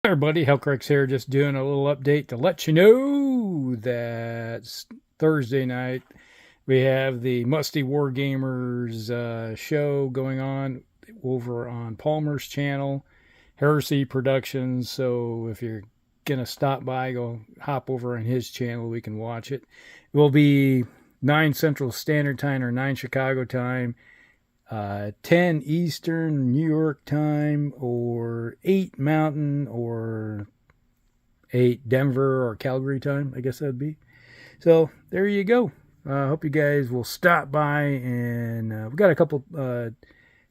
Hey everybody, Hellcrex here, just doing a little update to let you know that Thursday night we have the Musty Wargamers show going on over on Palmer's channel, Heresy Productions. So if you're gonna stop by, go hop over on his channel. We can watch it. It will be 9 Central Standard Time or 9 Chicago time. 10 Eastern New York time, or 8 Mountain, or 8 Denver or Calgary time, I guess that'd be. So there you go. I hope you guys will stop by, and we've got a couple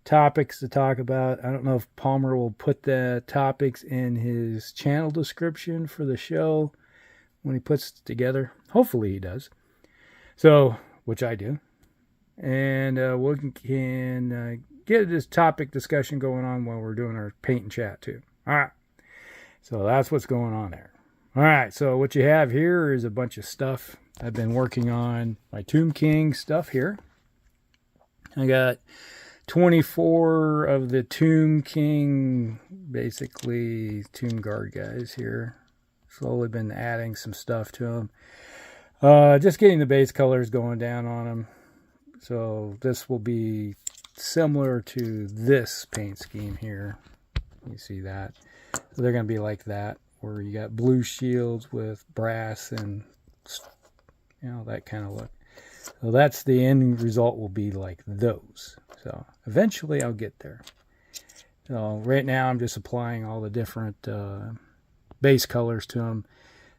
topics to talk about. I don't know if Palmer will put the topics in his channel description for the show when he puts it together. Hopefully he does. So, which I do. And we can get this topic discussion going on while we're doing our paint and chat too. All right. So that's what's going on there. All right. So what you have here is a bunch of stuff. I've been working on my Tomb King stuff here. I got 24 of the Tomb King, basically Tomb Guard guys here. Slowly been adding some stuff to them. Just getting the base colors going down on them. So this will be similar to this paint scheme here. You see that? So they're going to be like that, where you got blue shields with brass and, you know, that kind of look. So that's the end result, will be like those. So eventually I'll get there. So right now I'm just applying all the different base colors to them.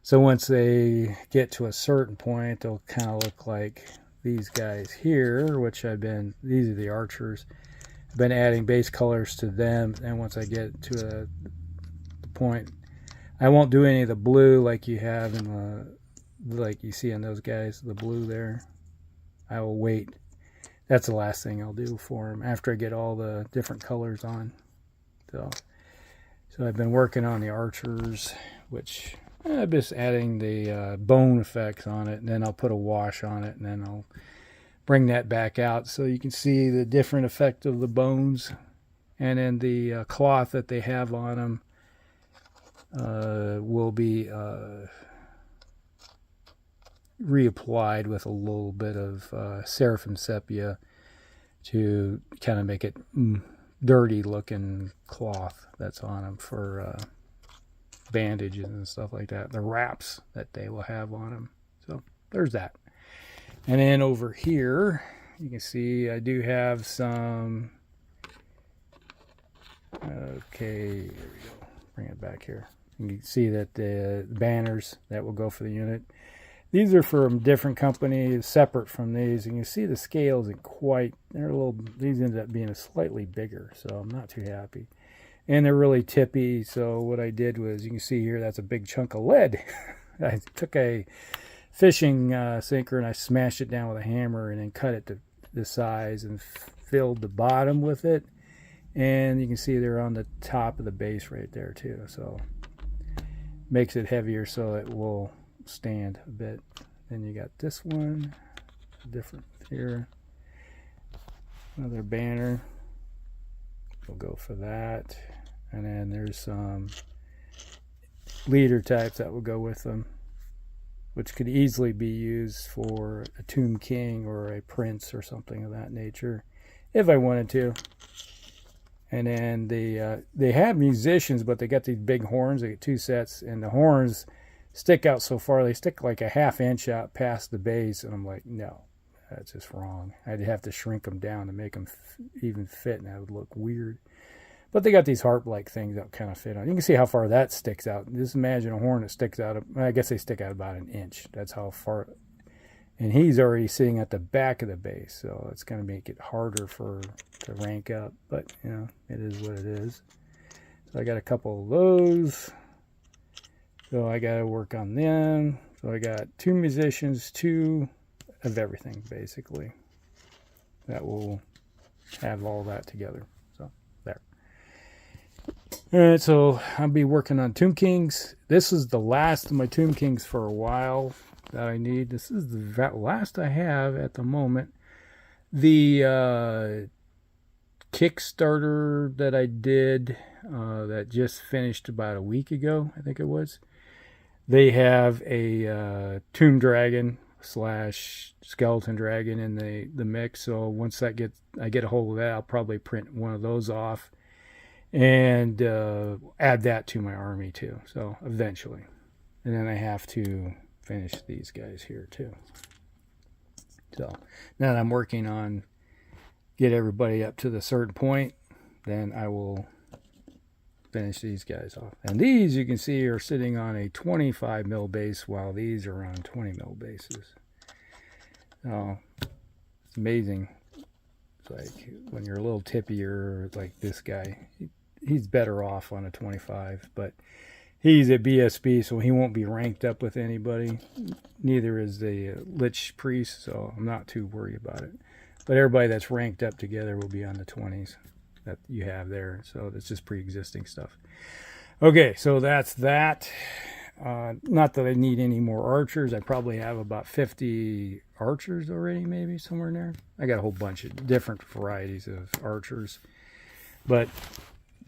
So once they get to a certain point, they'll kind of look like these guys here, which these are the archers. I've been adding base colors to them, and once I get to the point, I won't do any of the blue like you have in like you see on those guys, the blue there. I will wait. That's the last thing I'll do for them after I get all the different colors on. So I've been working on the archers, which I'm just adding the bone effects on it, and then I'll put a wash on it, and then I'll bring that back out so you can see the different effect of the bones. And then the cloth that they have on them will be reapplied with a little bit of Seraphim Sepia to kind of make it dirty looking cloth that's on them for bandages and stuff like that, the wraps that they will have on them. So there's that. And then over here you can see I do have some, okay, here we go, bring it back here. You can see that the banners that will go for the unit, these are from different companies separate from these, and you see the scale isn't quite, these ended up being slightly bigger, so I'm not too happy. And they're really tippy, so what I did was, you can see here, that's a big chunk of lead. I took a fishing sinker and I smashed it down with a hammer and then cut it to the size and filled the bottom with it. And you can see they're on the top of the base right there too. So makes it heavier so it will stand a bit. Then you got this one, different here. Another banner. We'll go for that. And then there's some leader types that will go with them, which could easily be used for a Tomb King or a Prince or something of that nature, if I wanted to. And then they have musicians, but they got these big horns. They get 2 sets, and the horns stick out so far. They stick like a ½ inch out past the base, and I'm like, no, that's just wrong. I'd have to shrink them down to make them even fit, and that would look weird. But they got these harp-like things that kind of fit on. You can see how far that sticks out. Just imagine a horn that sticks out. I guess they stick out about 1 inch. That's how far. And he's already sitting at the back of the base, so it's going to make it harder to rank up. But, you know, it is what it is. So I got a couple of those. So I got to work on them. So I got 2 musicians, 2 of everything, basically. That will have all that together. So there. All right, so I'll be working on Tomb Kings. This is the last of my Tomb Kings for a while that I need. This is the last I have at the moment. The Kickstarter that I did that just finished about a week ago, I think it was. They have a Tomb Dragon / Skeleton Dragon in the mix. So once I get a hold of that, I'll probably print one of those off and add that to my army too. So eventually, and then I have to finish these guys here too. So now that I'm working on get everybody up to the certain point, then I will finish these guys off. And these, you can see, are sitting on a 25 mil base, while these are on 20 mil bases. Oh, it's amazing. It's like when you're a little tippier, like this guy, he's better off on a 25, but he's a BSB, so he won't be ranked up with anybody. Neither is the Lich Priest, so I'm not too worried about it. But everybody that's ranked up together will be on the 20s that you have there. So that's just pre-existing stuff. Okay, so that's that. Not that I need any more archers. I probably have about 50 archers already, maybe somewhere in there. I got a whole bunch of different varieties of archers. But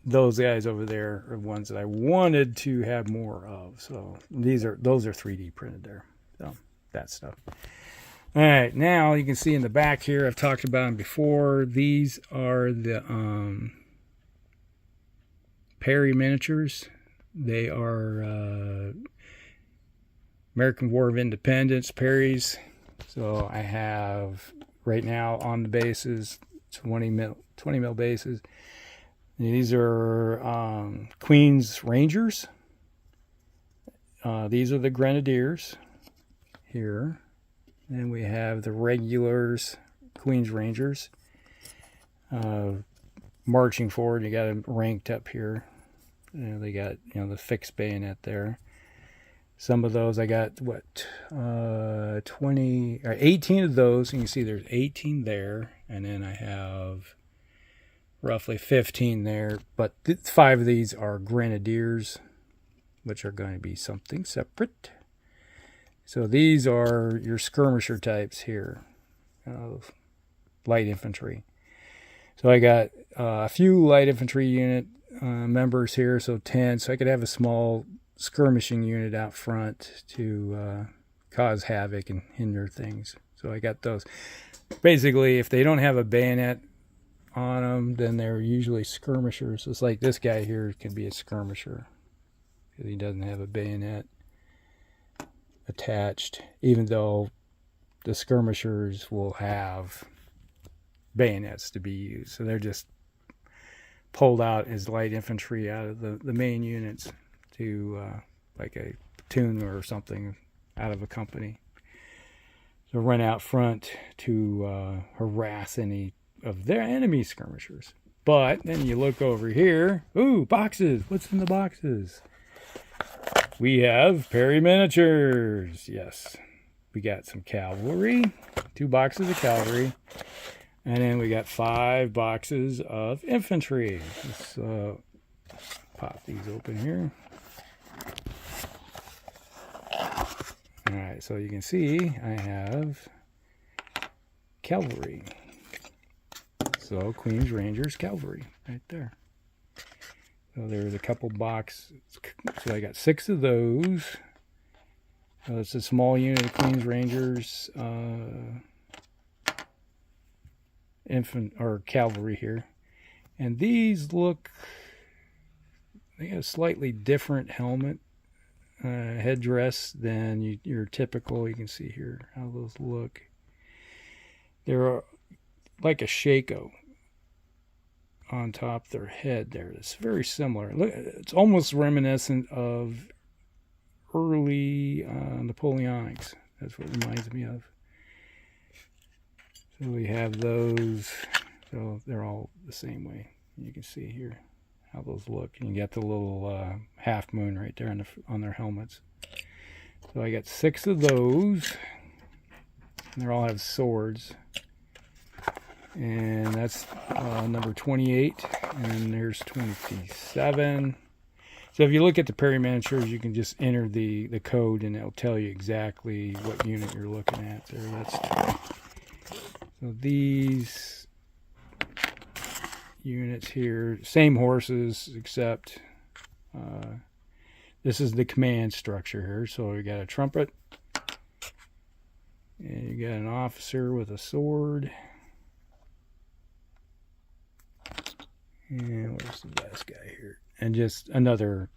those guys over there are ones that I wanted to have more of. So those are 3D printed there. So that stuff. All right, now you can see in the back here, I've talked about them before. These are the Perry miniatures. They are American War of Independence Perrys. So I have right now on the bases 20 mil bases. These are Queens Rangers. These are the Grenadiers here. And we have the regulars, Queens Rangers, marching forward. You got them ranked up here. They got, the fixed bayonet there. Some of those I got 20 or 18 of those. You can see there's 18 there, and then I have roughly 15 there. But 5 of these are Grenadiers, which are going to be something separate. So these are your skirmisher types here, light infantry. So I got a few light infantry unit members here, so 10. So I could have a small skirmishing unit out front to cause havoc and hinder things. So I got those. Basically, if they don't have a bayonet on them, then they're usually skirmishers. It's like this guy here can be a skirmisher because he doesn't have a bayonet attached, even though the skirmishers will have bayonets to be used. So they're just pulled out as light infantry out of the main units to like a platoon or something out of a company. So run out front to harass any of their enemy skirmishers. But then you look over here. Ooh, boxes. What's in the boxes? We have Perry miniatures. Yes. We got some cavalry. 2 boxes of cavalry. And then we got 5 boxes of infantry. Let's pop these open here. Alright, so you can see I have cavalry. So Queens Rangers cavalry right there. So there's a couple boxes. So I got 6 of those. So it's a small unit of Queens Rangers cavalry here. And these look, they got a slightly different helmet headdress than your typical. You can see here how those look. They're like a shako on top of their head there. It's very similar. Look, it's almost reminiscent of early Napoleonics. That's what it reminds me of. So we have those. So they're all the same way. You can see here how those look. And you got the little half moon right there on their helmets. So I got 6 of those. And they all have swords. And that's number 28, and there's 27. So if you look at the Perry miniatures, you can just enter the code, and it'll tell you exactly what unit you're looking at there. So these, units here. Same horses, except this is the command structure here. So we got a trumpet, and you got an officer with a sword. And where's the last guy here? And just another,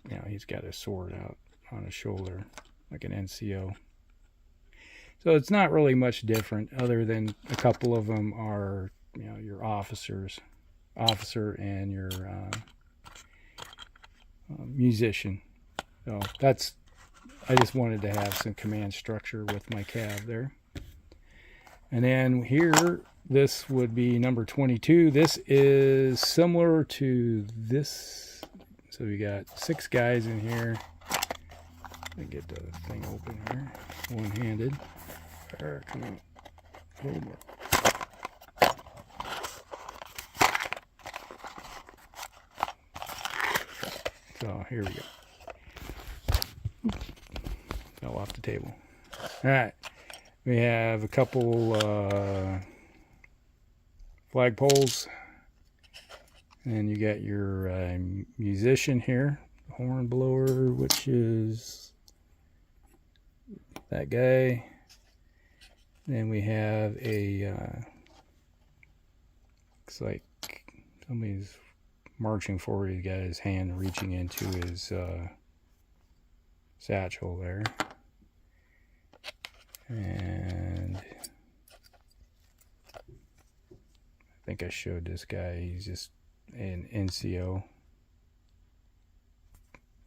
you know, he's got a sword out on his shoulder, like an NCO. So it's not really much different, other than a couple of them are, you know, your officer and your musician. So that's, I just wanted to have some command structure with my cav there. And then here, this would be number 22. This is similar to this. So we got 6 guys in here. Let me get the thing open here. One-handed. There, come on. A little more. So here we go. Fell off the table. All right. We have a couple flagpoles, and you got your musician here, horn blower, which is that guy. Then we have a looks like somebody's marching forward. He's got his hand reaching into his satchel there. And I think I showed this guy. He's just an NCO.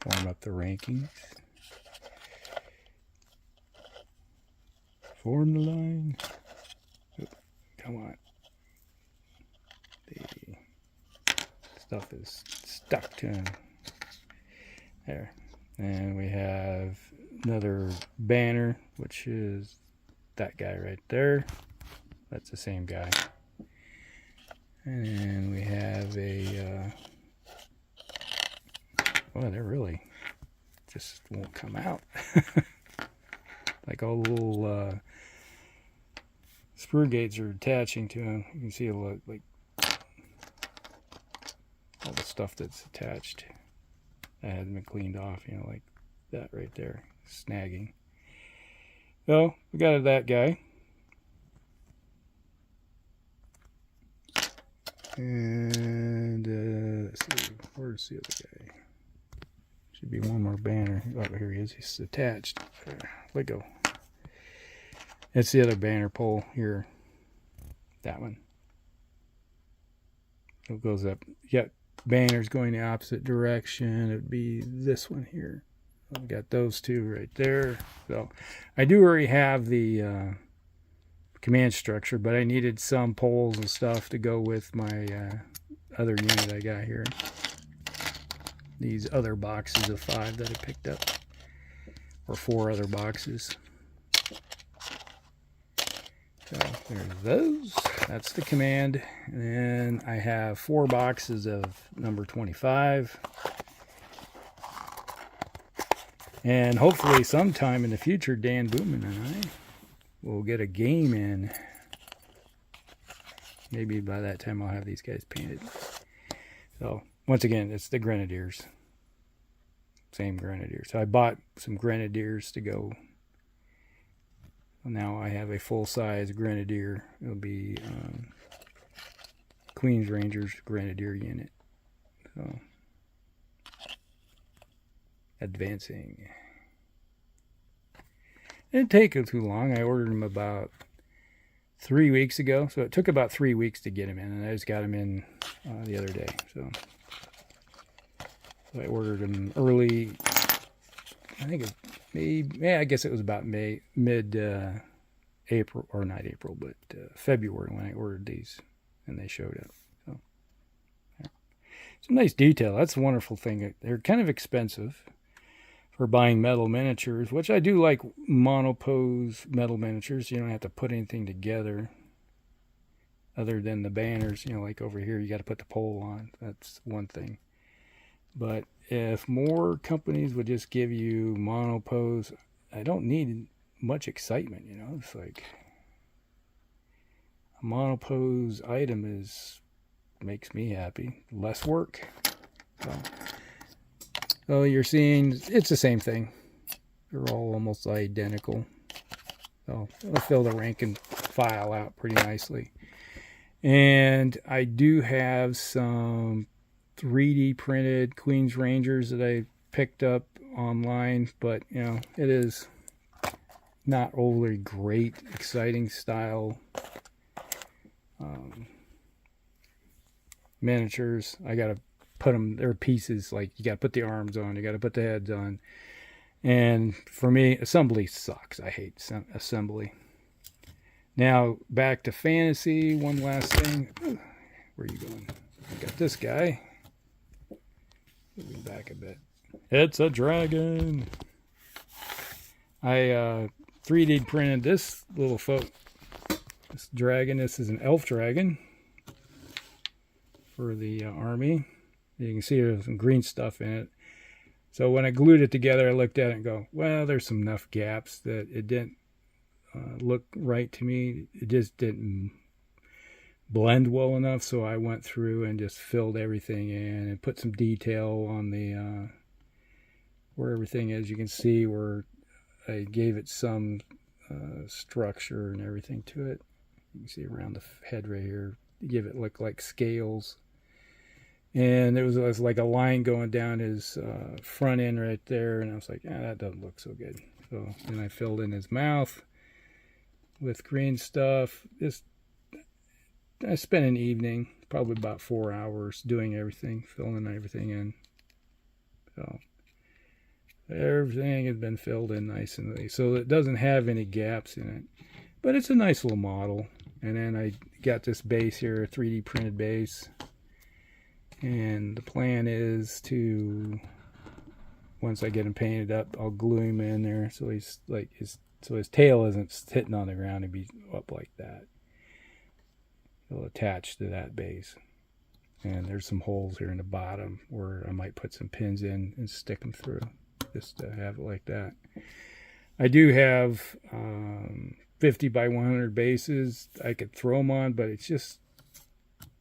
Form up the rankings. Form the line. Oh, come on. The stuff is stuck to him. There. And we have another banner, which is that guy right there. That's the same guy. And we have a well, they're really just won't come out. Like all the little screw gates are attaching to them. You can see a lot, like all the stuff that's attached that hasn't been cleaned off, you know, like that right there, snagging. So we got that guy. And let's see, where's the other guy? Should be one more banner. Oh, here he is. He's attached. Let go. That's the other banner pole here. That one. It goes up. You got banners going the opposite direction. It'd be this one here. I've got those two right there. So I do already have the command structure, but I needed some poles and stuff to go with my other unit I got here. These other boxes of 5 that I picked up, or 4 other boxes. So there's those. That's the command. And then I have 4 boxes of number 25. And hopefully sometime in the future, Dan Booman and I will get a game in. Maybe by that time I'll have these guys painted. So once again, it's the Grenadiers. Same Grenadiers. So I bought some Grenadiers to go. Now I have a full-size Grenadier. It'll be Queens Rangers Grenadier unit. So advancing. It didn't take too long. I ordered them about 3 weeks ago. So it took about 3 weeks to get them in. And I just got them in the other day. So I ordered them early. I think it maybe, yeah, I guess it was about mid April, or not April, but February when I ordered these, and they showed up. So yeah. Some nice detail. That's a wonderful thing. They're kind of expensive for buying metal miniatures, which I do like monopose metal miniatures. You don't have to put anything together other than the banners. You know, like over here, you got to put the pole on. That's one thing. But if more companies would just give you monopose, I don't need much excitement, you know. It's like a monopose item is, makes me happy. Less work. So you're seeing, it's the same thing. They're all almost identical. So it'll fill the rank and file out pretty nicely. And I do have some 3D printed Queens Rangers that I picked up online, but you know, it is not overly great, exciting style miniatures. I gotta put them, they're pieces, like you gotta put the arms on, you gotta put the heads on. And for me, assembly sucks. I hate assembly. Now, back to fantasy. One last thing. Where are you going? I got this guy. Moving back a bit. It's a dragon. I 3D printed this little this dragon. This is an elf dragon for the army. You can see there's some green stuff in it. So when I glued it together, I looked at it and go, well, there's some enough gaps that it didn't look right to me. It just didn't blend well enough. So I went through and just filled everything in and put some detail on the where everything is. You can see where I gave it some structure and everything to it. You can see around the head right here. Give it look like scales. And there was like a line going down his front end right there. And I was like, that doesn't look so good. So then I filled in his mouth with green stuff. I spent an evening, probably about 4 hours, doing everything, filling everything in. So everything has been filled in nicely. So it doesn't have any gaps in it. But it's a nice little model. And then I got this base here, a 3D printed base. And the plan is to, once I get him painted up, I'll glue him in there so he's like his tail isn't hitting on the ground and be up like that. It'll attach to that base. And there's some holes here in the bottom where I might put some pins in and stick them through, just to have it like that. I do have 50 by 100 bases I could throw them on, but it just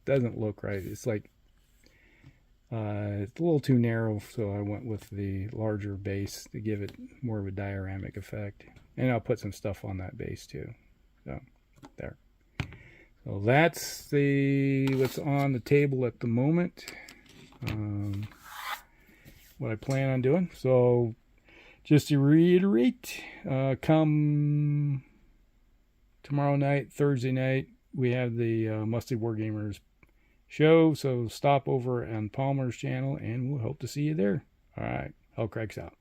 doesn't look right. It's like it's a little too narrow, so I went with the larger base to give it more of a dioramic effect. And I'll put some stuff on that base too. So there. So that's what's on the table at the moment. What I plan on doing. So just to reiterate, come tomorrow night, Thursday night, we have the Musty Wargamers show. So stop over on Palmer's channel and we'll hope to see you there. All right. Hellcracks out.